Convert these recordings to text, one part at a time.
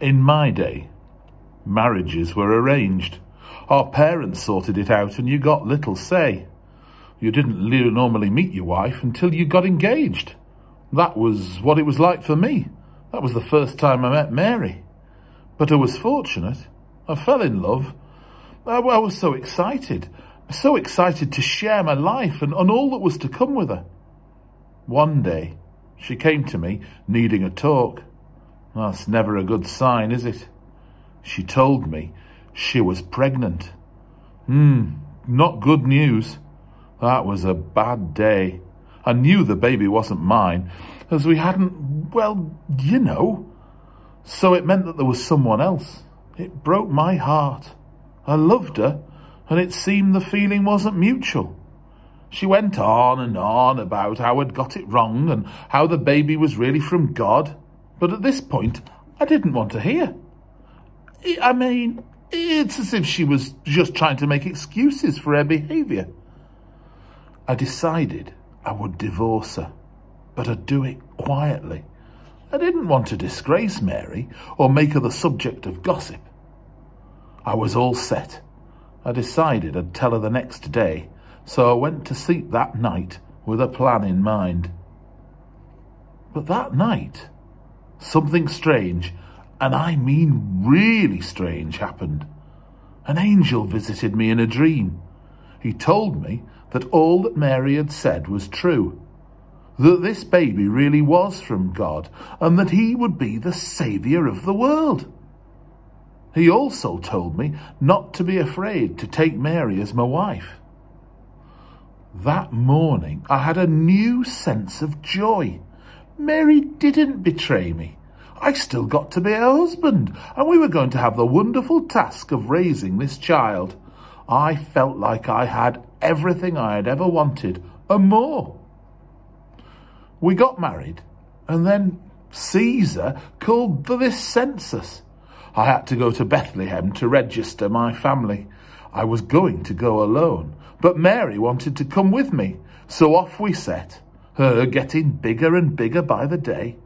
In my day, marriages were arranged. Our parents sorted it out and you got little say. You didn't normally meet your wife until you got engaged. That was what it was like for me. That was the first time I met Mary. But I was fortunate. I fell in love. I was so excited to share my life and all that was to come with her. One day, she came to me, needing a talk. That's never a good sign, is it? She told me she was pregnant. Not good news. That was a bad day. I knew the baby wasn't mine, as we hadn't, well, you know. So it meant that there was someone else. It broke my heart. I loved her, and it seemed the feeling wasn't mutual. She went on and on about how I'd got it wrong and how the baby was really from God. But at this point, I didn't want to hear. I mean, it's as if she was just trying to make excuses for her behaviour. I decided I would divorce her, but I'd do it quietly. I didn't want to disgrace Mary or make her the subject of gossip. I was all set. I decided I'd tell her the next day, so I went to sleep that night with a plan in mind. But that night, something strange, and I mean really strange, happened. An angel visited me in a dream. He told me that all that Mary had said was true, that this baby really was from God, and that he would be the saviour of the world. He also told me not to be afraid to take Mary as my wife. That morning, I had a new sense of joy. Mary didn't betray me. I still got to be her husband, and we were going to have the wonderful task of raising this child. I felt like I had everything I had ever wanted, and more. We got married, and then Caesar called for this census. I had to go to Bethlehem to register my family. I was going to go alone, but Mary wanted to come with me, so off we set, her getting bigger and bigger by the day.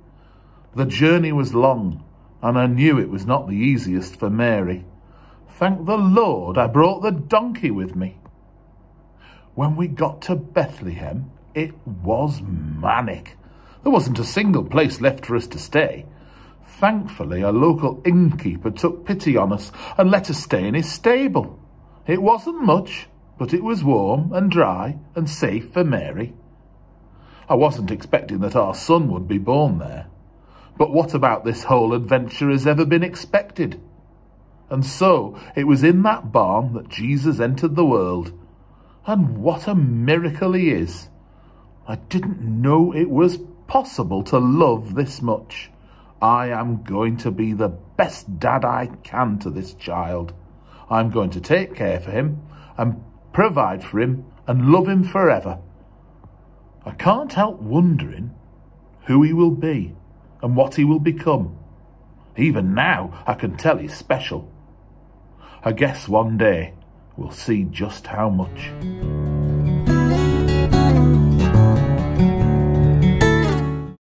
The journey was long, and I knew it was not the easiest for Mary. Thank the Lord I brought the donkey with me. When we got to Bethlehem, it was manic. There wasn't a single place left for us to stay. Thankfully, a local innkeeper took pity on us and let us stay in his stable. It wasn't much, but it was warm and dry and safe for Mary. I wasn't expecting that our son would be born there. But what about this whole adventure has ever been expected? And so it was in that barn that Jesus entered the world. And what a miracle he is. I didn't know it was possible to love this much. I am going to be the best dad I can to this child. I'm going to take care for him and provide for him and love him forever. I can't help wondering who he will be and what he will become. Even now, I can tell he's special. I guess one day we'll see just how much.